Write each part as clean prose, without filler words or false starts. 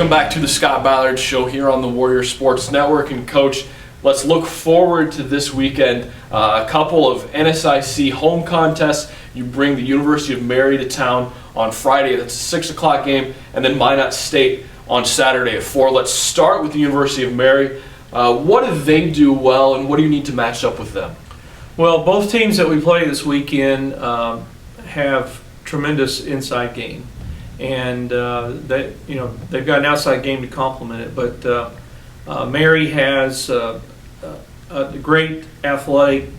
Welcome back to the Scott Ballard Show here on the Warrior Sports Network. And Coach, let's look forward to this weekend. A couple of NSIC home contests. You bring the University of Mary to town on Friday. That's a 6 o'clock game. And then Minot State on Saturday at 4. Let's start with the University of Mary. What do they do well, and what do you need to match up with them? Well, both teams that we play this weekend have tremendous inside game, and they've got an outside game to complement it. But Mary has a great athletic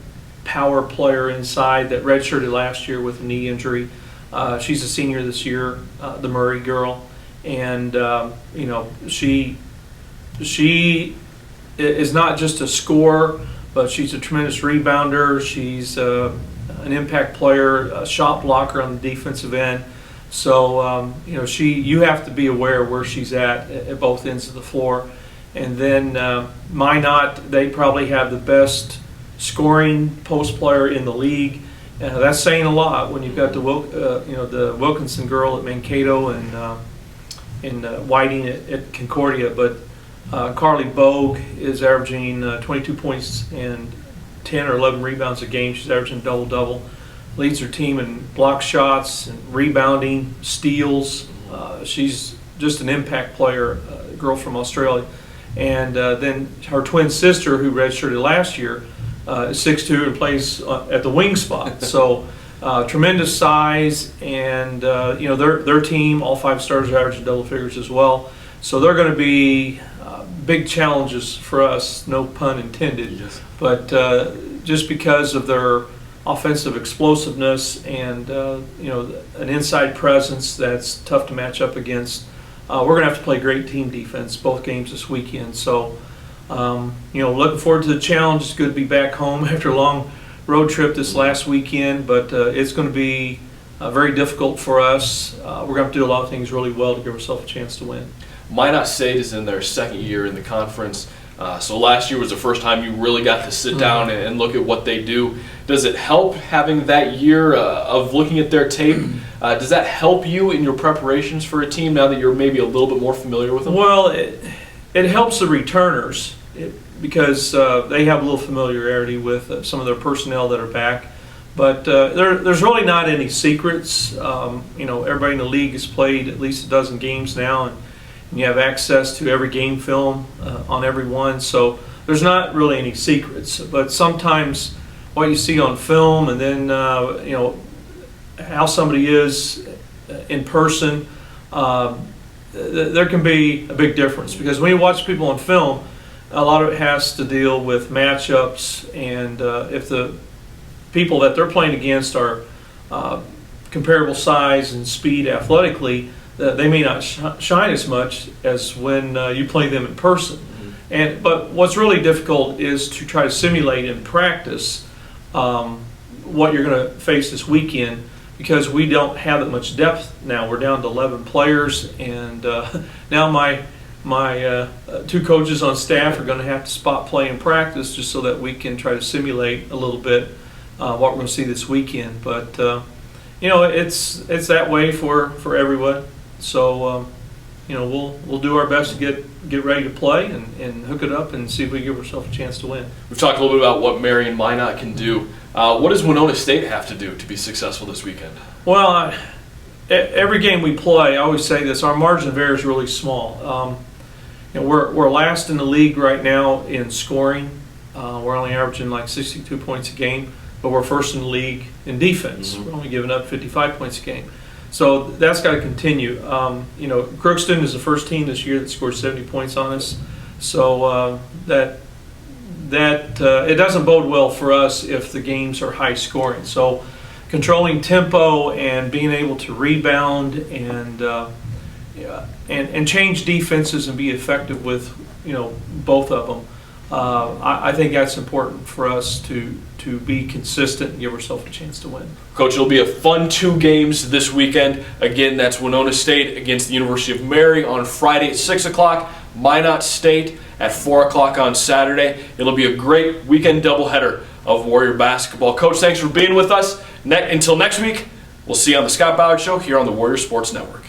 power player inside that redshirted last year with a knee injury. She's a senior this year, the Murray girl, and she is not just a scorer, but she's a tremendous rebounder. She's an impact player, a shot blocker on the defensive end. So you have to be aware of where she's at both ends of the floor. And then Minot, they probably have the best scoring post player in the league. That's saying a lot when you've got the Wilkinson girl at Mankato and Whiting at Concordia. But Carly Bogue is averaging 22 points and 10 or 11 rebounds a game. She's averaging double-double. Leads her team in block shots and rebounding, steals. She's just an impact player, a girl from Australia. And then her twin sister, who redshirted last year, is 6'2" and plays at the wing spot. So tremendous size, and their team, all 5 starters, are averaging double figures as well. So they're going to be big challenges for us, no pun intended. Yes. But just because of their offensive explosiveness and an inside presence that's tough to match up against, we're going to have to play great team defense both games this weekend. So looking forward to the challenge. It's good to be back home after a long road trip this last weekend, but it's going to be very difficult for us. We're going to have to do a lot of things really well to give ourselves a chance to win. Minot State is in their second year in the conference. So last year was the first time you really got to sit down and look at what they do. Does it help having that year of looking at their tape? Does that help you in your preparations for a team now that you're maybe a little bit more familiar with them? Well, it helps the returners because they have a little familiarity with some of their personnel that are back. But there's really not any secrets. Everybody in the league has played at least a dozen games now, and you have access to every game film on every one. So there's not really any secrets. But sometimes what you see on film and then how somebody is in person, there can be a big difference, because when you watch people on film, a lot of it has to deal with matchups, and if the people that they're playing against are comparable size and speed athletically, they may not shine as much as when you play them in person. But what's really difficult is to try to simulate in practice what you're going to face this weekend, because we don't have that much depth now. We're down to 11 players, and now my 2 coaches on staff are going to have to spot play in practice just so that we can try to simulate a little bit what we're going to see this weekend. But it's that way for everyone. So we'll do our best to get ready to play and hook it up and see if we give ourselves a chance to win. We've talked a little bit about what Mary and Minot can do. What does Winona State have to do to be successful this weekend? Well, every game we play, I always say this: our margin of error is really small. We're last in the league right now in scoring. We're only averaging like 62 points a game, but we're first in the league in defense. We're only giving up 55 points a game. So that's got to continue. Crookston is the first team this year that scored 70 points on us. So that it doesn't bode well for us if the games are high scoring. So controlling tempo and being able to rebound and change defenses and be effective with both of them. I think that's important for us to be consistent and give ourselves a chance to win. Coach, it'll be a fun 2 games this weekend. Again, that's Winona State against the University of Mary on Friday at 6 o'clock, Minot State at 4 o'clock on Saturday. It'll be a great weekend doubleheader of Warrior basketball. Coach, thanks for being with us. Until next week, we'll see you on the Scott Ballard Show here on the Warrior Sports Network.